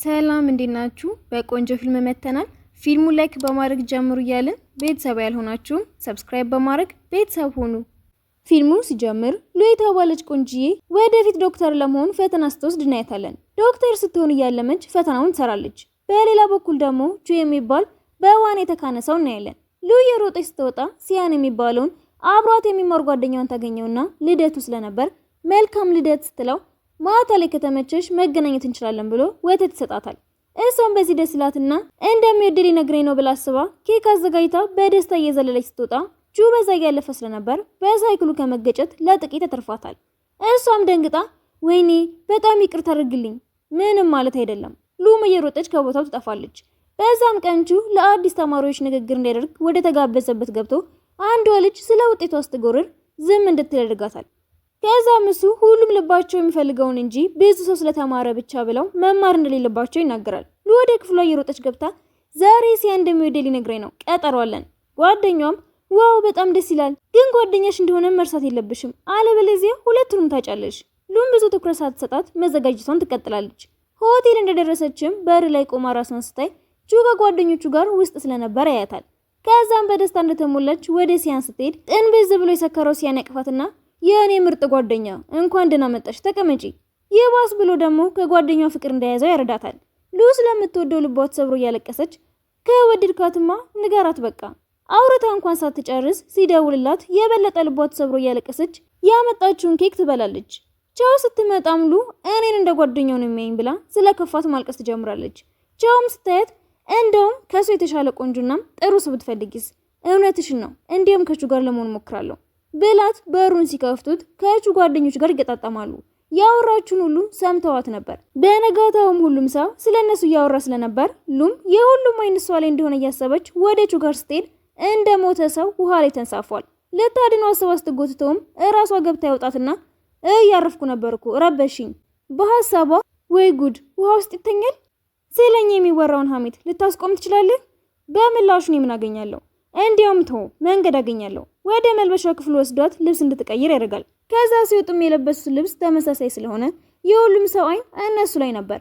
ሰላም እንዴት ናችሁ? በቆንጆ ፊልም መተናል። ፊልሙን ላይክ በማድረግ ጀምሩ እያልን ቤተሰብ ያልሆናችሁ ሰብስክራይብ በማድረግ ቤተሰብ ሆኑ። ፊልሙ ሲጀምር ሉ የተባለች ቆንጂዬ ወደፊት ዶክተር ለመሆን ፈተና ስትወስድ እናያታለን። ዶክተር ስትሆን እያለመች ፈተናውን ትሰራለች። በሌላ በኩል ደግሞ ቹ የሚባል በዋን የተካነ ሰው እናያለን። ሉ የሮጠች ስትወጣ ሲያን የሚባለውን አብሯት የሚማር ጓደኛዋን ታገኘውና ልደቱ ስለነበር መልካም ልደት ስትለው ማታ ላይ ከተመቸሽ መገናኘት እንችላለን ብሎ ወተት ይሰጣታል። እሷም በዚህ ደስ ይላትና እንደሚወደድ ይነግረኝ ነው ብላ አስባ ኬክ አዘጋጅታ በደስታ እየዘለለች ስትወጣ ቹ በዛ ያለፈ ስለነበር በሳይክሉ ከመገጨት ለጥቂት ተርፋታል። እሷም ደንግጣ ወይኔ በጣም ይቅርታ አድርግልኝ፣ ምንም ማለት አይደለም። ሉም እየሮጠች ከቦታው ትጠፋለች። በዛም ቀን ቹ ለአዲስ ተማሪዎች ንግግር እንዲያደርግ ወደ ተጋበዘበት ገብቶ አንዷ ልጅ ስለ ውጤቷ ስትጎርር ዝም እንድትል ያደርጋታል። ከዛም እሱ ሁሉም ልባቸው የሚፈልገውን እንጂ ብዙ ሰው ስለተማረ ብቻ ብለው መማር እንደሌለባቸው ይናገራል። ሉ ወደ ክፍሏ እየሮጠች ገብታ ዛሬ ሲያ እንደሚወደድ ሊነግረኝ ነው፣ ቀጠሮ አለን። ጓደኛዋም ዋው በጣም ደስ ይላል፣ ግን ጓደኛሽ እንደሆነ መርሳት የለብሽም፣ አለበለዚያ ሁለቱንም ታጫለሽ። ሉም ብዙ ትኩረት ሳትሰጣት መዘጋጀቷን ትቀጥላለች። ሆቴል እንደደረሰችም በር ላይ ቆማ ራሷን ስታይ ቹ ከጓደኞቹ ጋር ውስጥ ስለነበር ያያታል። ከዛም በደስታ እንደተሞላች ወደ ሲያን ስትሄድ ጥንብዝ ብሎ የሰከረው ሲያን ያቅፋትና የእኔ ምርጥ ጓደኛ እንኳን ደህና መጣሽ፣ ተቀመጪ። ይባስ ብሎ ደግሞ ከጓደኛዋ ፍቅር እንደያዘው ያረዳታል። ሉ ስለምትወደው ልቧ ተሰብሮ እያለቀሰች ከወደድካትማ ንገራት በቃ። አውርታ እንኳን ሳትጨርስ ሲደውልላት የበለጠ ልቧ ተሰብሮ እያለቀሰች ያመጣችውን ኬክ ትበላለች። ቻው ስትመጣም ሉ እኔን እንደ ጓደኛው ነው የሚያኝ ብላ ስለ ከፋት ማልቀስ ትጀምራለች። ቻውም ስታያት እንደውም ከሱ የተሻለ ቆንጆና ጥሩ ሰው ብትፈልጊስ? እውነትሽን ነው፣ እንዲያም ከቹ ጋር ለመሆን ሞክራለሁ ብላት በሩን ሲከፍቱት ከቹ ጓደኞች ጋር ይገጣጣማሉ። ያወራችሁን ሁሉ ሰምተዋት ነበር። በነጋታውም ሁሉም ሰው ስለነሱ እያወራ ስለነበር ሉም የሁሉም አይን እሷ ላይ እንደሆነ እያሰበች ወደ ቹ ጋር ስትሄድ እንደ ሞተ ሰው ውሃ ላይ ተንሳፏል። ልታድነው አስባ ስትጎትተውም እራሷ ገብታ ያውጣትና እያረፍኩ ነበር እኮ ረበሽኝ። በሐሳቧ ወይ ጉድ ውሃ ውስጥ ይተኛል። ስለኛ የሚወራውን ሐሜት ልታስቆም ትችላለህ? በምላሹን ምን አገኛለሁ? እንዲያውም ተው መንገድ አገኛለሁ። ወደ መልበሻ ክፍል ወስዷት ልብስ እንድትቀይር ያደርጋል። ከዛ ሲወጡም የለበሱት ልብስ ተመሳሳይ ስለሆነ የሁሉም ሰው አይን እነሱ ላይ ነበር።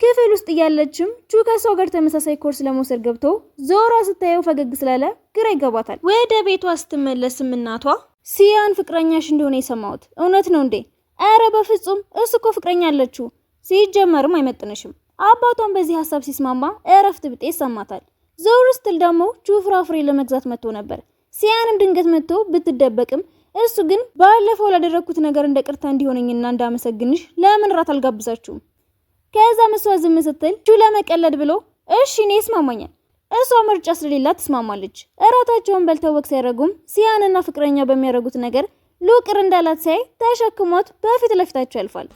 ክፍል ውስጥ እያለችም ቹ ከሷ ጋር ተመሳሳይ ኮርስ ለመውሰድ ገብቶ ዞራ ስታየው ፈገግ ስላለ ግራ ይገባታል። ወደ ቤቷ ስትመለስም እናቷ ሲያን ፍቅረኛሽ እንደሆነ የሰማሁት እውነት ነው እንዴ? አረ በፍጹም እሱ እኮ ፍቅረኛ አለችው፣ ሲጀመርም አይመጥንሽም። አባቷን በዚህ ሐሳብ ሲስማማ እረፍት ብጤ ይሰማታል። ዞር ስትል ደግሞ ቹ ፍራፍሬ ለመግዛት መጥቶ ነበር። ሲያንም ድንገት መጥቶ ብትደበቅም እሱ ግን ባለፈው ላደረኩት ነገር እንደ ቅርታ እንዲሆነኝና እንዳመሰግንሽ ለምን ራት አልጋብዛችሁም? ከዛ መስዋ ዝም ስትል ቹ ለመቀለድ ብሎ እሺ እኔ ይስማማኛል። እሷ ምርጫ ስለሌላት ትስማማለች። እራታቸውን በልተው ወክ ሲያደርጉም ሲያንና ፍቅረኛ በሚያደርጉት ነገር ሉ ቅር እንዳላት ሲያይ ተሸክሟት በፊት ለፊታቸው ያልፋል።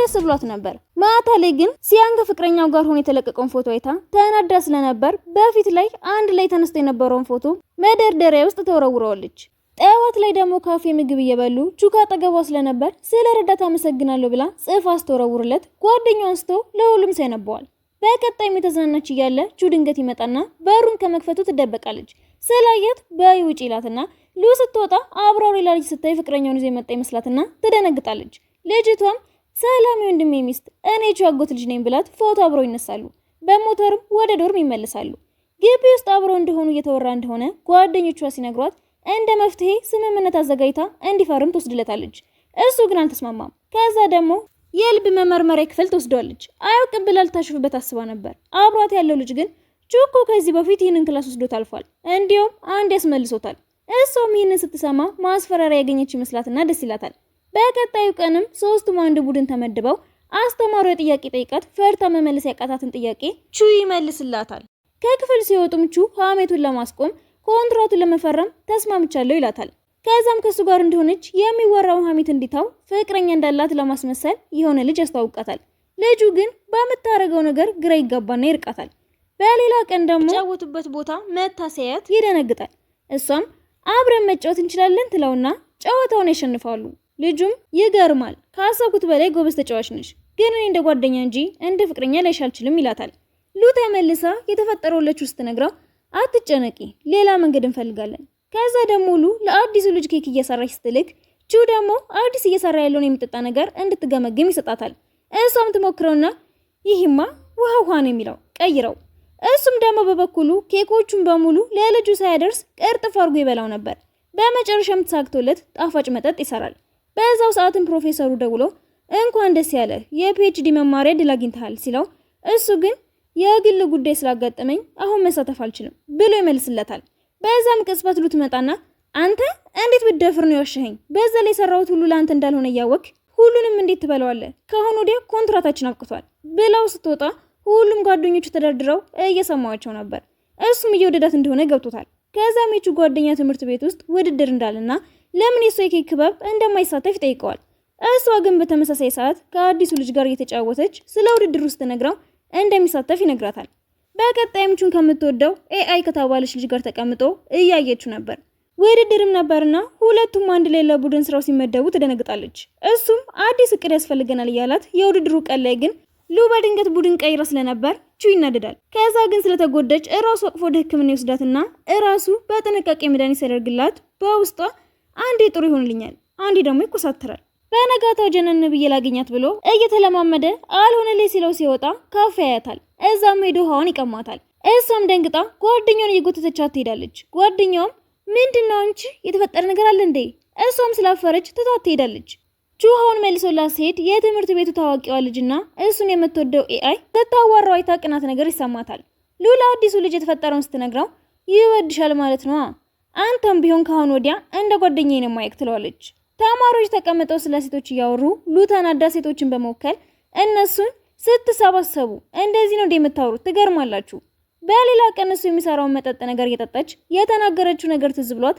ደስ ብሏት ነበር። ማታ ላይ ግን ሲያን ከፍቅረኛው ጋር ሆኖ የተለቀቀውን ፎቶ አይታ ተናዳ ስለነበር በፊት ላይ አንድ ላይ ተነስቶ የነበረውን ፎቶ መደርደሪያ ውስጥ ተወረውረዋለች። ጠዋት ላይ ደግሞ ካፌ ምግብ እየበሉ ቹ ካጠገቧ ስለነበር ስለ ረዳት አመሰግናለሁ ብላ ጽፋ አስተወረውርለት ጓደኛው አንስቶ ለሁሉም ሰው ያነበዋል። በቀጣይም የተዝናናች እያለ ቹ ድንገት ይመጣና በሩን ከመክፈቱ ትደበቃለች። ስላየት በይ ውጪ ይላትና ሉ ስትወጣ አብራው ሌላ ልጅ ስታይ ፍቅረኛውን ይዞ የመጣ ይመስላትና ትደነግጣለች። ልጅቷም ሰላም ወንድሜ ሚስት እኔ ቹ አጎት ልጅ ነኝ ብላት ፎቶ አብረው ይነሳሉ። በሞተርም ወደ ዶርም ይመለሳሉ። ግቢ ውስጥ አብረው እንደሆኑ እየተወራ እንደሆነ ጓደኞቿ ሲነግሯት እንደ መፍትሄ ስምምነት አዘጋጅታ እንዲፈርም ትወስድለታለች። እሱ ግን አልተስማማም። ከዛ ደግሞ የልብ መመርመሪያ ክፍል ትወስደዋለች። አያውቅም ብላ ልታሽፍበት አስባ ነበር። አብሯት ያለው ልጅ ግን ቹ እኮ ከዚህ በፊት ይህንን ክላስ ወስዶት አልፏል፣ እንዲሁም አንድ ያስመልሶታል። እሷም ይህንን ስትሰማ ማስፈራሪያ ያገኘች ይመስላትና ደስ ይላታል። በቀጣዩ ቀንም ሶስቱም አንድ ቡድን ተመድበው አስተማሪው ጥያቄ ጠይቃት ፈርታ መመለስ ያቃታትን ጥያቄ ቹ ይመልስላታል። ከክፍል ሲወጡም ቹ ሐሜቱን ለማስቆም ኮንትራቱን ለመፈረም ተስማምቻለሁ ይላታል። ከዛም ከሱ ጋር እንደሆነች የሚወራውን ሐሜት እንዲታው ፍቅረኛ እንዳላት ለማስመሰል የሆነ ልጅ ያስተዋውቃታል። ልጁ ግን በምታረገው ነገር ግራ ይጋባና ይርቃታል። በሌላ ቀን ደግሞ ጫወቱበት ቦታ መታሰያት ይደነግጣል። እሷም አብረን መጫወት እንችላለን ትለውና ጨዋታውን ያሸንፋሉ። ልጁም ይገርማል፣ ካሰብኩት በላይ ጎበዝ ተጫዋች ነሽ፣ ግን እኔ እንደ ጓደኛ እንጂ እንደ ፍቅረኛ ላይሽ አልችልም ይላታል። ሉ ተመልሳ የተፈጠረው ለቹ ስትነግረው አትጨነቂ፣ ሌላ መንገድ እንፈልጋለን። ከዛ ደግሞ ሉ ለአዲሱ ልጅ ኬክ እየሰራች ስትልክ ቹ ደግሞ አዲስ እየሰራ ያለውን የሚጠጣ ነገር እንድትገመግም ይሰጣታል። እሷም ትሞክረውና ይህማ ውሃ ነው የሚለው ቀይረው። እሱም ደግሞ በበኩሉ ኬኮቹን በሙሉ ለልጁ ሳያደርስ ቅርጥፍ አድርጎ ይበላው ነበር። በመጨረሻም ተሳክቶለት ጣፋጭ መጠጥ ይሰራል። በዛው ሰዓትም ፕሮፌሰሩ ደውሎ እንኳን ደስ ያለ የፒኤችዲ መማሪያ ድል አግኝተሃል ሲለው እሱ ግን የግል ጉዳይ ስላጋጠመኝ አሁን መሳተፍ አልችልም ብሎ ይመልስለታል። በዛም ቅጽበት ሉ ትመጣና አንተ እንዴት ብትደፍር ነው ያወሸኸኝ? በዛ ላይ የሰራሁት ሁሉ ለአንተ እንዳልሆነ እያወቅ ሁሉንም እንዴት ትበለዋለህ? ከአሁን ወዲያ ኮንትራታችን አብቅቷል ብለው ስትወጣ ሁሉም ጓደኞቹ ተደርድረው እየሰማዋቸው ነበር። እሱም እየወደዳት እንደሆነ ገብቶታል። ከዛም የቹ ጓደኛ ትምህርት ቤት ውስጥ ውድድር እንዳለና ለምን የሷ የኬክ ክበብ እንደማይሳተፍ ይጠይቀዋል። እሷ ግን በተመሳሳይ ሰዓት ከአዲሱ ልጅ ጋር እየተጫወተች ስለ ውድድር ውስጥ ነግራው እንደሚሳተፍ ይነግራታል። በቀጣይም ቹን ከምትወደው ኤአይ ከተባለች ልጅ ጋር ተቀምጦ እያየችው ነበር። ውድድርም ነበርና ሁለቱም አንድ ላይ ለቡድን ስራው ሲመደቡ ትደነግጣለች። እሱም አዲስ እቅድ ያስፈልገናል እያላት የውድድሩ ቀን ላይ ግን ሉ በድንገት ቡድን ቀይራ ስለነበር ቹ ይናደዳል። ከዛ ግን ስለተጎደች እራሱ አቅፎ ወደ ሕክምና ይወስዳትና እራሱ በጥንቃቄ መድኃኒት ሲያደርግላት በውስጧ አንዴ ጥሩ ይሆንልኛል፣ አንዴ ደግሞ ይኮሳተራል። በነጋታው ጀነን ብዬ ላገኛት ብሎ እየተለማመደ አልሆነልኝ ሲለው ሲወጣ ካፌ ያያታል። እዛም ሄዶ ውሃውን ይቀማታል። እሷም ደንግጣ ጓደኛውን እየጎተተቻት ትሄዳለች። ጓደኛውም ምንድነው አንቺ የተፈጠረ ነገር አለ እንዴ? እሷም ስላፈረች ትታት ትሄዳለች። ቹሃውን መልሶላት ሲሄድ የትምህርት ቤቱ ታዋቂዋ ልጅና እሱን የምትወደው ኤአይ ስታዋራው አይታ ቅናት ነገር ይሰማታል። ሉላ አዲሱ ልጅ የተፈጠረውን ስትነግረው ይወድሻል ማለት ነው፣ አንተም ቢሆን ካሁን ወዲያ እንደ ጓደኛዬ ነው ማየክ ትለዋለች። ተማሪዎች ተቀምጠው ስለ ሴቶች እያወሩ ሉ ተናዳ ሴቶችን በመወከል እነሱን ስትሰባሰቡ እንደዚህ ነው እንደምታወሩት ትገርማላችሁ። በሌላ ቀን እሱ የሚሰራውን መጠጥ ነገር እየጠጣች የተናገረችው ነገር ትዝ ብሏት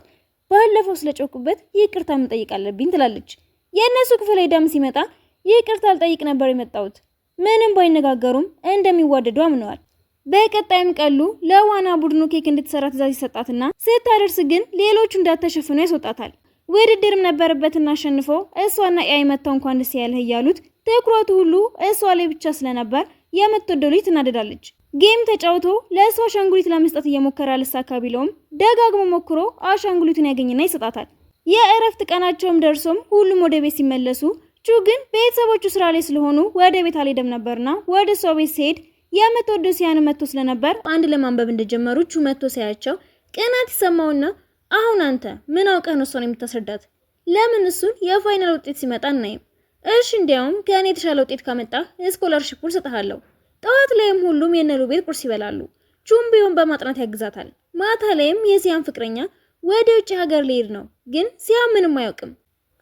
ባለፈው ስለጮኩበት ይቅርታ መጠየቅ አለብኝ ትላለች። የእነሱ ክፍል ሄዳም ሲመጣ ይቅርታ አልጠይቅ ነበር የመጣሁት። ምንም ባይነጋገሩም እንደሚዋደዱ አምነዋል። በቀጣይም ቀሉ ለዋና ቡድኑ ኬክ እንድትሰራ ትዕዛዝ ይሰጣትና ስታደርስ ግን ሌሎቹ እንዳተሸፍኑ ያስወጣታል። ውድድርም ነበረበትና አሸንፎ እሷና ኤአይ መጣው እንኳን ደስ ያለህ እያሉት ትኩረቱ ሁሉ እሷ ላይ ብቻ ስለነበር የምትወደው ልጅ ትናደዳለች። ጌም ተጫውቶ ለእሷ አሻንጉሊት ለመስጠት እየሞከረ አልሳካ ቢለውም ደጋግሞ ሞክሮ አሻንጉሊቱን ያገኝና ይሰጣታል። የእረፍት ቀናቸውም ደርሶም ሁሉም ወደ ቤት ሲመለሱ ቹ ግን ቤተሰቦቹ ስራ ላይ ስለሆኑ ወደ ቤት አልሄደም ነበርና ወደ እሷ ቤት ሲሄድ የምትወደው ሲያን መጥቶ ስለነበር አንድ ለማንበብ እንደጀመሩ ቹ መጥቶ ሲያያቸው ቅናት ይሰማውና አሁን አንተ ምን አውቀህ ነው እሷን የምታስረዳት? ለምን እሱን የፋይናል ውጤት ሲመጣ እናይም? እሺ እንዲያውም ከእኔ የተሻለ ውጤት ካመጣ ስኮላርሺፑን ሰጥሃለሁ። ጠዋት ላይም ሁሉም የነሉ ቤት ቁርስ ይበላሉ። ቹም ቢሆን በማጥናት ያግዛታል። ማታ ላይም የሲያን ፍቅረኛ ወደ ውጭ ሀገር ሊሄድ ነው፣ ግን ሲያን ምንም አያውቅም።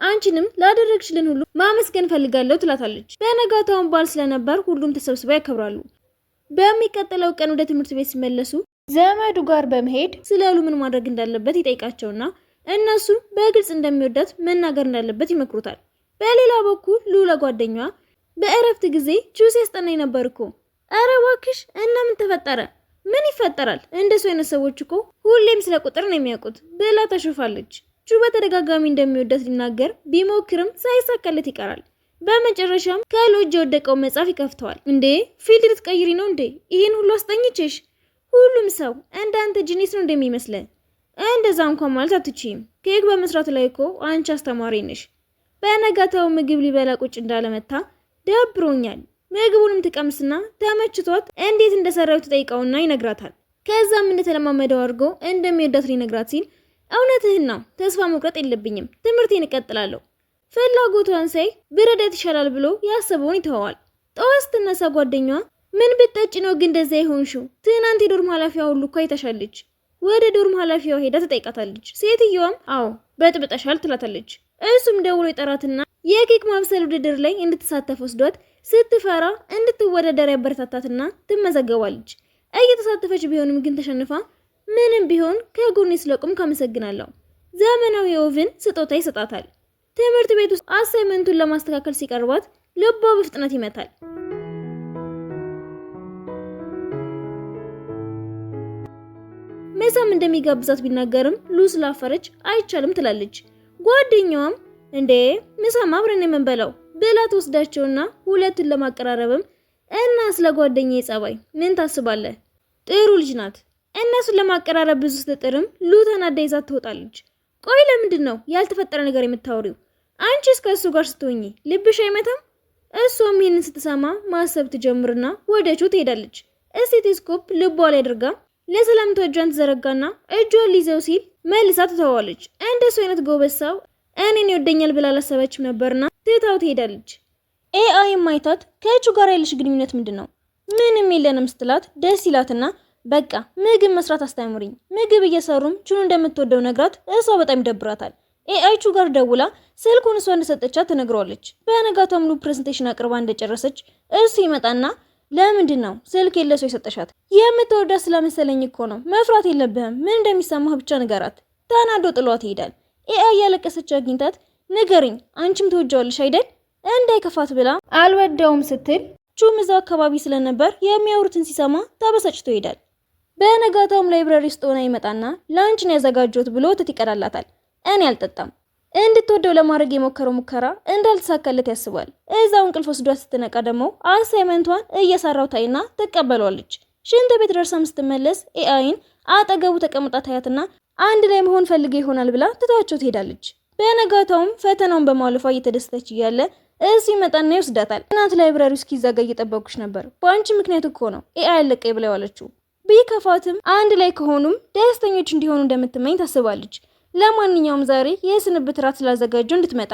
አንቺንም ላደረግሽልን ሁሉ ማመስገን ፈልጋለሁ ትላታለች። በነጋታውን በዓል ስለነበር ሁሉም ተሰብስበው ያከብራሉ። በሚቀጥለው ቀን ወደ ትምህርት ቤት ሲመለሱ ዘመዱ ጋር በመሄድ ስለ ሉ ምን ማድረግ እንዳለበት ይጠይቃቸውና እነሱ በግልጽ እንደሚወዳት መናገር እንዳለበት ይመክሩታል። በሌላ በኩል ሉ ለጓደኛዋ በእረፍት ጊዜ ቹስ ያስጠናኝ ነበር እኮ። አረ እባክሽ እና ምን ተፈጠረ? ምን ይፈጠራል? እንደሱ አይነት ሰዎች እኮ ሁሌም ስለ ቁጥር ነው የሚያውቁት ብላ ተሽፋለች። ቹ በተደጋጋሚ እንደሚወዳት ሊናገር ቢሞክርም ሳይሳካለት ይቀራል። በመጨረሻም ከሉ እጅ የወደቀው መጽሐፍ ይከፍተዋል። እንዴ ፊልድ ልትቀይሪ ነው እንዴ? ይህን ሁሉ አስጠኝቼሽ? ሁሉም ሰው እንዳንተ ጂኒስ ነው እንደሚመስለ። እንደዛ እንኳን ማለት አትችይም። ኬክ በመስራት ላይ እኮ አንቺ አስተማሪ ነሽ። በነጋታው ምግብ ሊበላ ቁጭ እንዳለመታ ደብሮኛል። ምግቡንም ትቀምስና ተመችቷት እንዴት እንደሰራው ትጠይቀውና ይነግራታል። ከዛም እንደተለማመደው አድርጎ እንደሚወዳት ሊነግራት ሲል እውነትህን ነው፣ ተስፋ መቁረጥ የለብኝም፣ ትምህርቴን እቀጥላለሁ። ፍላጎቷን ሳይ ብረዳት ይሻላል ብሎ ያሰበውን ይተዋል። ጠዋት ስትነሳ ጓደኛዋ ምን ብትጠጪ ነው ግን እንደዛ ይሆንሽው? ትናንት የዶርም ኃላፊዋ ሁሉ እኮ አይተሻለች። ወደ ዶርም ኃላፊዋ ሄዳ ትጠይቃታለች። ሴትዮዋም አዎ በጥብጠሻል ትላታለች። እሱም ደውሎ ይጠራትና የኬክ ማብሰል ውድድር ላይ እንድትሳተፍ ወስዷት ስትፈራ እንድትወዳደር ያበረታታትና ትመዘገባለች። እየተሳተፈች ቢሆንም ግን ተሸንፋ ምንም ቢሆን ከጎኔ ስለቆም ካመሰግናለሁ ዘመናዊ ኦቭን ስጦታ ይሰጣታል። ትምህርት ቤት ውስጥ አሳይመንቱን ለማስተካከል ሲቀርባት ልቧ በፍጥነት ይመታል። መሳም እንደሚጋብዛት ቢናገርም ሉ ስላፈረች አይቻልም ትላለች። ጓደኛዋም እንዴ ምሳም አብረን የምንበላው ብላ ትወስዳቸውና ሁለቱን ለማቀራረብም እና ስለ ጓደኛዬ ጸባይ ምን ታስባለህ? ጥሩ ልጅ ናት፣ እነሱን ለማቀራረብ ብዙ ስትጥርም ሉ ተናዳ ይዛት ትወጣለች። ቆይ ለምንድን ነው ያልተፈጠረ ነገር የምታወሪው? አንቺስ ከእሱ ጋር ስትሆኚ ልብሽ አይመታም? እሷም ይህንን ስትሰማ ማሰብ ትጀምርና ወደ ቹ ትሄዳለች። ስቴቶስኮፕ ልቧ ላይ አድርጋ ለሰላምታ እጇን ትዘረጋና እጇን ሊይዘው ሲል መልሳ ትተዋለች። እንደሱ አይነት ጎበዝ ሰው እኔን ይወደኛል ብላ አላሰበችም ነበርና ትታው ትሄዳለች። ኤአይ ማይታት ከቹ ጋር ያለሽ ግንኙነት ምንድነው? ምንም የለንም ስትላት ደስ ይላትና በቃ ምግብ መስራት አስተምሪኝ፣ ምግብ እየሰሩም ቹን እንደምትወደው ነግራት እሷ በጣም ይደብራታል። ኤአይ ቹ ጋር ደውላ ስልኩን እሷ እንደሰጠቻት ትነግሯለች። በነጋታው ሙሉ ፕሬዘንቴሽን አቅርባ እንደጨረሰች እሱ ይመጣና ለምንድን ነው ስልክ የለሰው የሰጠሻት? የምትወዳት ስለመሰለኝ እኮ ነው። መፍራት የለብህም፣ ምን እንደሚሰማህ ብቻ ንገራት። ተናዶ ጥሏት ይሄዳል። ኤአይ ያለቀሰች አግኝታት ንገሪኝ፣ አንቺም ትወጃዋለሽ አይደል? እንዳይከፋት ብላ አልወደውም ስትል ቹም እዛው አካባቢ ስለነበር የሚያወሩትን ሲሰማ ተበሳጭቶ ይሄዳል። በነጋታውም ላይብራሪ ውስጥ ሆና ይመጣና ላንቺን ያዘጋጀሁት ብሎ ወተት ይቀዳላታል። እኔ አልጠጣም። እንድትወደው ለማድረግ የሞከረው ሙከራ እንዳልተሳካለት ያስባል። እዛው እንቅልፍ ወስዷት ስትነቃ ደግሞ አሳይመንቷን እየሰራው ታይና ትቀበሏለች። ሽንት ቤት ደርሳም ስትመለስ ኤአይን አጠገቡ ተቀምጣ ታያትና አንድ ላይ መሆን ፈልገ ይሆናል ብላ ትታቸው ትሄዳለች። በነጋታውም ፈተናውን በማለፏ እየተደሰተች እያለ እሱ ይመጣና ይወስዳታል። እናት ላይብራሪ እስኪዘጋ እየጠበቁሽ ነበር፣ በአንቺ ምክንያት እኮ ነው ኤአይ አለቀኝ ብላ ያለችው። ቢከፋትም አንድ ላይ ከሆኑም ደስተኞች እንዲሆኑ እንደምትመኝ ታስባለች። ለማንኛውም ዛሬ የስንብት ራት ስላዘጋጀው እንድትመጣ።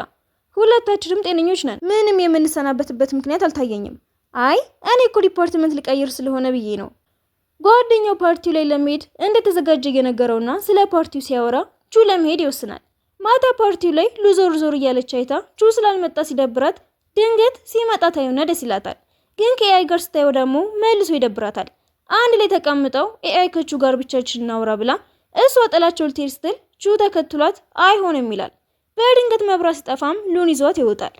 ሁለታችንም ጤነኞች ነን፣ ምንም የምንሰናበትበት ምክንያት አልታየኝም። አይ እኔ እኮ ዲፓርትመንት ልቀይር ስለሆነ ብዬ ነው። ጓደኛው ፓርቲው ላይ ለመሄድ እንደተዘጋጀ እየነገረውና ስለ ፓርቲው ሲያወራ ቹ ለመሄድ ይወስናል። ማታ ፓርቲው ላይ ዞር ዞር እያለች አይታ ቹ ስላልመጣ ሲደብራት ድንገት ሲመጣ ታዩና ደስ ይላታል። ግን ከኤአይ ጋር ስታየው ደግሞ መልሶ ይደብራታል። አንድ ላይ ተቀምጠው ኤአይ ከቹ ጋር ብቻችን እናውራ ብላ እሷ ጥላቸው ልትሄድ ስትል ቹ ተከትሏት አይሆንም ይላል። በድንገት መብራት ሲጠፋም ሉን ይዟት ይወጣል።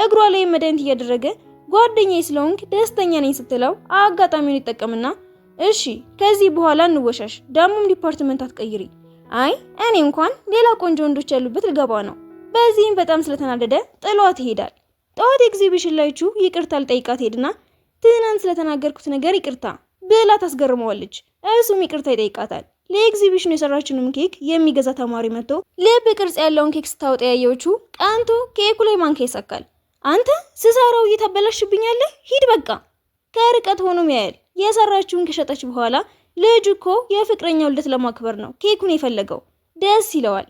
እግሯ ላይ መድኃኒት እያደረገ ጓደኛዬ ስለሆንክ ደስተኛ ነኝ ስትለው አጋጣሚውን ይጠቀምና እሺ ከዚህ በኋላ እንወሻሽ፣ ዳሙም ዲፓርትመንት አትቀይሪ። አይ እኔ እንኳን ሌላ ቆንጆ ወንዶች ያሉበት ልገባ ነው። በዚህም በጣም ስለተናደደ ጥሏት ይሄዳል። ጠዋት ኤግዚቢሽን ላይ ቹ ይቅርታ ልጠይቃት ሄድና ትናንት ስለተናገርኩት ነገር ይቅርታ ብላ ታስገርመዋለች። እሱም ይቅርታ ይጠይቃታል። ለኤግዚቢሽኑ የሰራችውን ኬክ የሚገዛ ተማሪ መጥቶ ልብ ቅርጽ ያለውን ኬክ ስታወጣ ያየው ቹ ቀንቶ ኬኩ ላይ ማንካ ይሰካል። አንተ ስሰራው እየታበላሽብኛለህ፣ ሂድ በቃ። ከርቀት ሆኖም ያያል። የሰራችውን ከሸጠች በኋላ ልጅ እኮ የፍቅረኛው ልደት ለማክበር ነው ኬኩን የፈለገው። ደስ ይለዋል።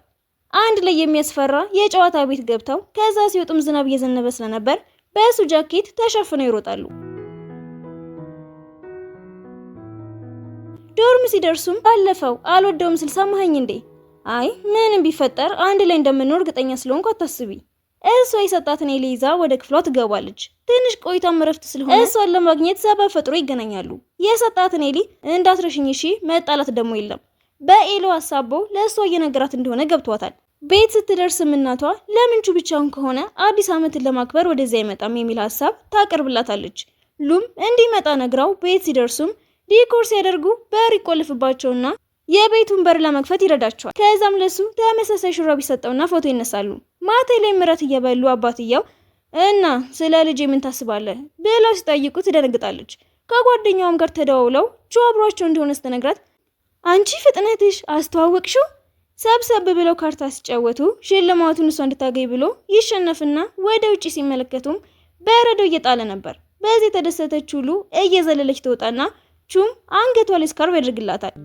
አንድ ላይ የሚያስፈራ የጨዋታ ቤት ገብተው ከዛ ሲወጡም ዝናብ እየዘነበ ስለነበር በእሱ ጃኬት ተሸፍነው ይሮጣሉ። ዶርም ሲደርሱም ባለፈው አልወደውም ስል ሰማኸኝ እንዴ? አይ ምንም ቢፈጠር አንድ ላይ እንደምንኖር እርግጠኛ ስለሆንኩ አታስቢ። እሷ የሰጣትን ኤሊ ይዛ ወደ ክፍሏ ትገባለች። ትንሽ ቆይታም እረፍት ስለሆነ እሷን ለማግኘት ሰበብ ፈጥሮ ይገናኛሉ። የሰጣትን ኤሊ እንዳትረሽኝ እሺ፣ መጣላት ደግሞ የለም። በኤሎ አሳቦ ለእሷ እየነገራት እንደሆነ ገብቷታል። ቤት ስትደርስም እናቷ ለምንቹ ብቻውን ከሆነ አዲስ ዓመትን ለማክበር ወደዚያ አይመጣም የሚል ሀሳብ ታቀርብላታለች። ሉም እንዲመጣ ነግራው ቤት ሲደርሱም ዲኮር ሲያደርጉ በር ይቆልፍባቸውና የቤቱን በር ለመክፈት ይረዳቸዋል። ከዛም ለሱ ተመሳሳይ ሹራብ ይሰጠውና ፎቶ ይነሳሉ። ማታ ላይ ምራት እየበሉ አባትየው እና ስለ ልጅ ምን ታስባለህ ብለው ሲጠይቁት ትደነግጣለች። ከጓደኛውም ጋር ተደዋውለው ቹ አብሯቸው እንደሆነ ስትነግራት አንቺ ፍጥነትሽ አስተዋወቅሽው። ሰብሰብ ብለው ካርታ ሲጫወቱ ሽልማቱን እሷ እንድታገኝ ብሎ ይሸነፍና ወደ ውጪ ሲመለከቱም በረዶ እየጣለ ነበር። በዚህ የተደሰተች ሁሉ እየዘለለች ትወጣና ቹም አንገቷ ላይ ስካርፍ ያደርግላታል።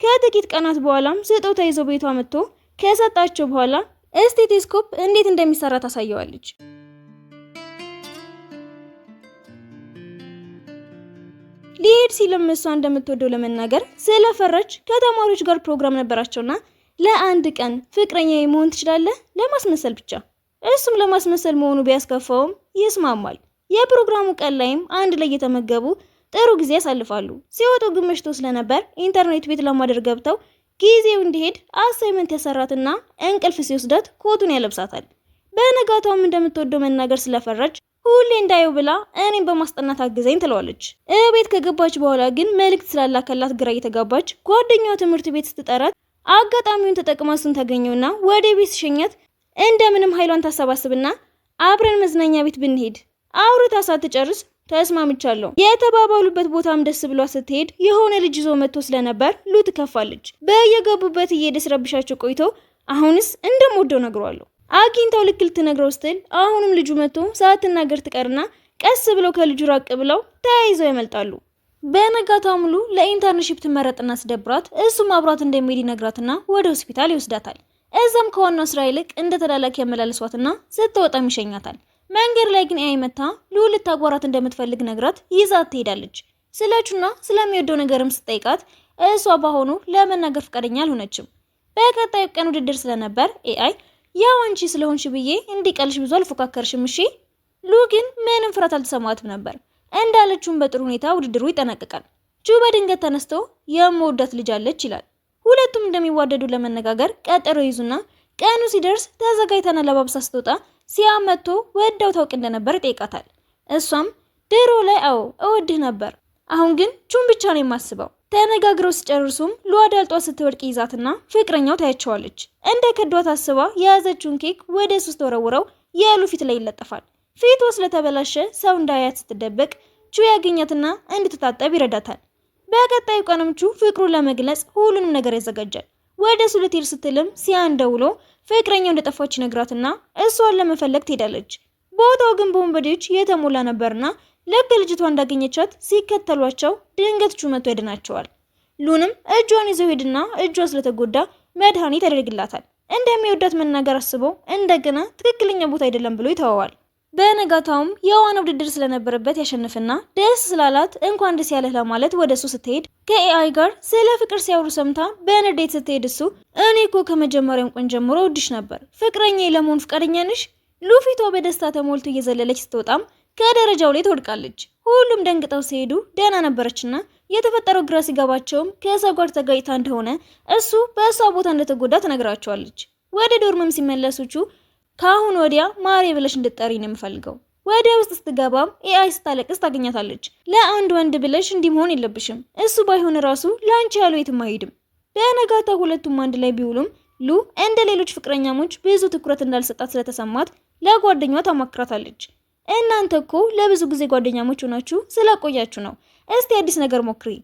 ከጥቂት ቀናት በኋላም ስጦታ ይዞ ቤቷ መጥቶ ከሰጣቸው በኋላ ስቴቶስኮፕ እንዴት እንደሚሰራ ታሳየዋለች። ሊሄድ ሲልም እሷ እንደምትወደው ለመናገር ስለፈረች ከተማሪዎች ጋር ፕሮግራም ነበራቸውና ለአንድ ቀን ፍቅረኛዬ መሆን ትችላለህ ለማስመሰል ብቻ። እሱም ለማስመሰል መሆኑ ቢያስከፋውም ይስማማል። የፕሮግራሙ ቀን ላይም አንድ ላይ እየተመገቡ ጥሩ ጊዜ ያሳልፋሉ። ሲወጡ ግን መሽቶ ስለነበር ኢንተርኔት ቤት ለማድረግ ገብተው ጊዜው እንዲሄድ አሳይመንት ያሰራትና እንቅልፍ ሲወስዳት ኮቱን ያለብሳታል። በነጋታውም እንደምትወደው መናገር ስለፈረች ሁሌ እንዳየው ብላ እኔን በማስጠናት አግዘኝ ትለዋለች። ቤት ከገባች በኋላ ግን መልእክት ስላላከላት ግራ እየተጋባች ጓደኛዋ ትምህርት ቤት ስትጠራት አጋጣሚውን ተጠቅማ እሱን ታገኘውና ወደ ቤት ሲሸኛት እንደምንም ኃይሏን ታሰባስብና አብረን መዝናኛ ቤት ብንሄድ አውርታ ሳትጨርስ ተስማምቻለሁ የተባባሉበት ቦታም ደስ ብሏ ስትሄድ የሆነ ልጅ ይዞ መጥቶ ስለነበር ሉ ትከፋለች። በየገቡበት እየደስረብሻቸው ቆይቶ አሁንስ እንደምወደው ነግሯለሁ። አግኝታው ልክ ልትነግረው ስትል አሁንም ልጁ መጥቶ ሳትናገር ትቀርና ቀስ ብለው ከልጁ ራቅ ብለው ተያይዘው ይመልጣሉ። በነጋታው ሙሉ ለኢንተርንሺፕ ትመረጥና ስደብራት እሱም አብሯት እንደሚሄድ ይነግራትና ወደ ሆስፒታል ይወስዳታል። እዛም ከዋናው ስራ ይልቅ እንደ ተላላኪ ያመላልሷትና ስትወጣም ይሸኛታል። መንገድ ላይ ግን አይመታ ሉ ልታጓራት እንደምትፈልግ ነግራት ይዛት ትሄዳለች። ስለቹና ስለሚወደው ነገርም ስትጠይቃት እሷ ባሆኑ ለመናገር ፈቃደኛ አልሆነችም። በቀጣዩ ቀን ውድድር ስለነበር ኤአይ ያው አንቺ ስለሆንሽ ብዬ እንዲቀልሽ ብዙ አልፎካከርሽም እሺ። ሉ ግን ምንም ፍርሃት አልተሰማትም ነበር። እንዳለችውም በጥሩ ሁኔታ ውድድሩ ይጠናቀቃል። ጁ በድንገት ተነስቶ የምወዳት ልጅ አለች ይላል። ሁለቱም እንደሚዋደዱ ለመነጋገር ቀጠሮ ይዙና ቀኑ ሲደርስ ተዘጋጅታና ለባብሳ ስትወጣ ሲያም መጥቶ ወዳው ታውቅ እንደነበር ይጠይቃታል። እሷም ድሮ ላይ አዎ እወድህ ነበር፣ አሁን ግን ቹን ብቻ ነው የማስበው። ተነጋግረው ሲጨርሱም ሉዋዳልጧ ስትወድቅ ይዛትና ፍቅረኛው ታያቸዋለች። እንደ ከዷት አስባ የያዘችውን ኬክ ወደ እሱ ስትወረውረው የሉ ፊት ላይ ይለጠፋል። ፊቷ ስለተበላሸ ሰው እንዳያት ስትደበቅ ቹ ያገኛትና እንድትታጠብ ይረዳታል። በቀጣዩ ቀንም ቹ ፍቅሩን ለመግለጽ ሁሉንም ነገር ያዘጋጃል። ወደ እሱ ልትሄድ ስትልም ሲያን ደውሎ ፍቅረኛው እንደጠፋች ይነግራትና እሷን ለመፈለግ ትሄዳለች። ቦታው ግን በወንበዴዎች የተሞላ ነበርና ልክ ልጅቷ እንዳገኘቻት ሲከተሏቸው ድንገት ቹ መጥቶ ያድናቸዋል። ሉንም እጇን ይዘው ሄድና እጇ ስለተጎዳ መድኃኒት ያደርግላታል። እንደሚወዳት መናገር አስበው እንደገና ትክክለኛ ቦታ አይደለም ብሎ ይተወዋል። በነጋታውም የዋና ውድድር ስለነበረበት ያሸንፍና ደስ ስላላት እንኳን ደስ ያለህ ለማለት ወደሱ ስትሄድ ከኤአይ ጋር ስለ ፍቅር ሲያወሩ ሰምታ በንዴት ስትሄድ እሱ እኔ እኮ ከመጀመሪያው ቀን ጀምሮ ወድሽ ነበር፣ ፍቅረኛዬ ለመሆን ፍቃደኛ ነሽ? ሉፊቷ በደስታ ተሞልቶ እየዘለለች ስትወጣም ከደረጃው ላይ ትወድቃለች። ሁሉም ደንግጠው ሲሄዱ ደህና ነበረችና የተፈጠረው ግራ ሲገባቸውም ከሰው ጋር ተጋጭታ እንደሆነ እሱ በእሷ ቦታ እንደተጎዳ ትነግራቸዋለች። ወደ ዶርምም ሲመለሱቹ ከአሁን ወዲያ ማሬ ብለሽ እንድትጠሪ ነው የምፈልገው። ወደ ውስጥ ስትገባም ኤአይ ስታለቅስ ታገኛታለች። ለአንድ ወንድ ብለሽ እንዲህ መሆን የለብሽም፣ እሱ ባይሆን ራሱ ለአንቺ ያለው የትም አይሄድም። በነጋታ ሁለቱም አንድ ላይ ቢውሉም ሉ እንደ ሌሎች ፍቅረኛሞች ብዙ ትኩረት እንዳልሰጣት ስለተሰማት ለጓደኛዋ ታማክራታለች። እናንተ እኮ ለብዙ ጊዜ ጓደኛሞች ሆናችሁ ስለቆያችሁ ነው፣ እስቲ አዲስ ነገር ሞክሪ።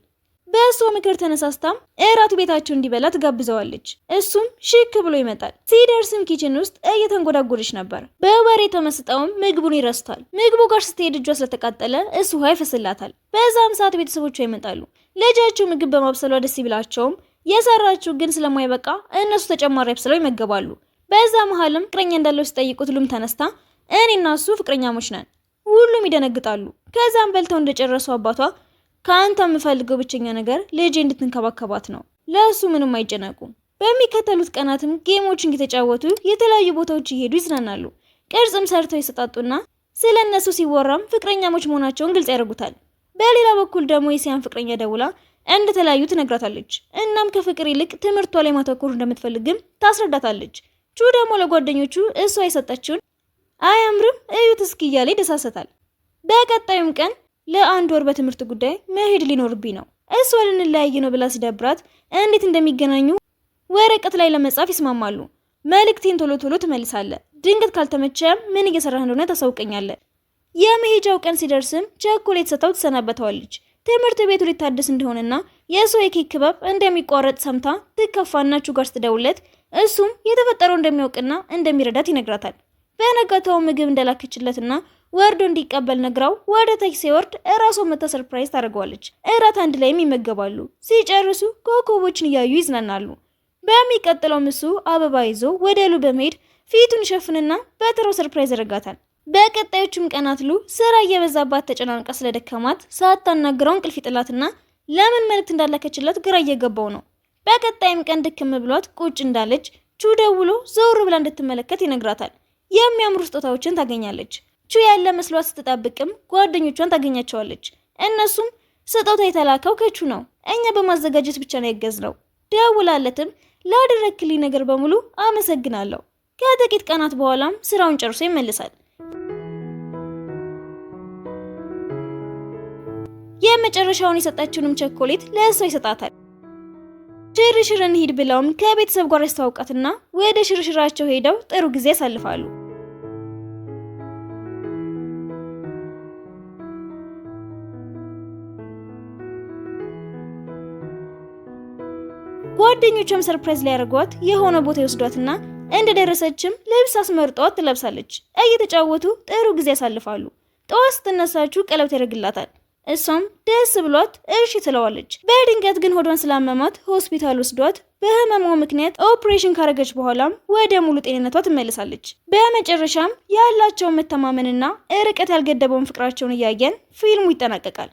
በእሷ ምክር ተነሳስታም እራት ቤታቸው እንዲበላ ትጋብዘዋለች። እሱም ሽክ ብሎ ይመጣል። ሲደርስም ኪችን ውስጥ እየተንጎዳጎደች ነበር። በወሬ ተመስጠውም ምግቡን ይረስታል። ምግቡ ጋር ስትሄድ እጇ ስለተቃጠለ እሱ ውሃ ይፈስላታል። በዛም ሰዓት ቤተሰቦቿ ይመጣሉ። ልጃቸው ምግብ በማብሰሏ ደስ ይብላቸውም የሰራችው ግን ስለማይበቃ እነሱ ተጨማሪ አብስለው ይመገባሉ። በዛ መሀልም ፍቅረኛ እንዳለው ሲጠይቁት ሉም ተነስታ እኔና እሱ ፍቅረኛሞች ነን። ሁሉም ይደነግጣሉ። ከዛም በልተው እንደጨረሱ አባቷ ከአንተ የምፈልገው ብቸኛ ነገር ልጄ እንድትንከባከባት ነው፣ ለእሱ ምንም አይጨነቁም። በሚከተሉት ቀናትም ጌሞችን እየተጫወቱ የተለያዩ ቦታዎች እየሄዱ ይዝናናሉ። ቅርጽም ሰርተው ይሰጣጡና ስለ እነሱ ሲወራም ፍቅረኛሞች መሆናቸውን ግልጽ ያደርጉታል። በሌላ በኩል ደግሞ የሲያን ፍቅረኛ ደውላ እንደተለያዩ ትነግራታለች። እናም ከፍቅር ይልቅ ትምህርቷ ላይ ማተኮር እንደምትፈልግም ታስረዳታለች። ቹ ደግሞ ለጓደኞቹ እሷ የሰጠችውን አያምርም እዩት እስኪ እያለ ይደሳሰታል። በቀጣዩም ቀን ለአንድ ወር በትምህርት ጉዳይ መሄድ ሊኖርብኝ ነው፣ እሷ ልንለያይ ነው ብላ ሲደብራት እንዴት እንደሚገናኙ ወረቀት ላይ ለመጻፍ ይስማማሉ። መልእክቴን ቶሎ ቶሎ ትመልሳለህ፣ ድንገት ካልተመቸም ምን እየሰራህ እንደሆነ ታሳውቀኛለህ። የመሄጃው ቀን ሲደርስም ቸኮሌት ሰጥታው ትሰናበተዋለች። ትምህርት ቤቱ ሊታደስ እንደሆነና የእሷ የኬክ ክበብ እንደሚቋረጥ ሰምታ ትከፋና ቹ ጋር ስትደውለት እሱም የተፈጠረው እንደሚያውቅና እንደሚረዳት ይነግራታል። በነጋታው ምግብ እንደላከችለትና ወርዶ እንዲቀበል ነግራው ወደ ታች ሲወርድ እራሷን መታ ሰርፕራይዝ ታደርገዋለች። እራት አንድ ላይም ይመገባሉ። ሲጨርሱ ኮከቦችን እያዩ ይዝናናሉ። በሚቀጥለው እሱ አበባ ይዞ ወደ ሉ በመሄድ ፊቱን ይሸፍንና በተራው ሰርፕራይዝ ያደርጋታል። በቀጣዮቹም ቀናት ሉ ስራ እየበዛባት ተጨናንቃ ስለደከማት ሳታናግረው እንቅልፍ ይጥላትና ለምን መልእክት እንዳላከችለት ግራ እየገባው ነው። በቀጣይም ቀን ድክም ብሏት ቁጭ እንዳለች ቹ ደውሎ ዞር ብላ እንድትመለከት ይነግራታል። የሚያምሩ ስጦታዎችን ታገኛለች። ቹ ያለ መስሏት ስትጠብቅም ጓደኞቿን ታገኛቸዋለች። እነሱም ስጦታ የተላከው ከቹ ነው፣ እኛ በማዘጋጀት ብቻ ነው ያገዝነው። ደውላለትም ላደረክልኝ ነገር በሙሉ አመሰግናለሁ። ከጥቂት ቀናት በኋላም ስራውን ጨርሶ ይመለሳል። የመጨረሻውን የሰጣችውንም ቸኮሌት ለእሷ ይሰጣታል። ሽርሽር እንሂድ ብለውም ከቤተሰብ ጋር ያስተዋውቃትና ወደ ሽርሽራቸው ሄደው ጥሩ ጊዜ ያሳልፋሉ። ጓደኞቿም ሰርፕራይዝ ላይ ያደርጓት የሆነ ቦታ ይወስዷትና እንደደረሰችም ልብስ አስመርጧት ትለብሳለች። እየተጫወቱ ጥሩ ጊዜ ያሳልፋሉ። ጠዋት ስትነሳችሁ ቀለበት ያደርግላታል። እሷም ደስ ብሏት እሺ ትለዋለች። በድንገት ግን ሆዷን ስላመማት ሆስፒታል ወስዷት በህመሟ ምክንያት ኦፕሬሽን ካረገች በኋላም ወደ ሙሉ ጤንነቷ ትመለሳለች። በመጨረሻም ያላቸውን መተማመንና ርቀት ያልገደበውን ፍቅራቸውን እያየን ፊልሙ ይጠናቀቃል።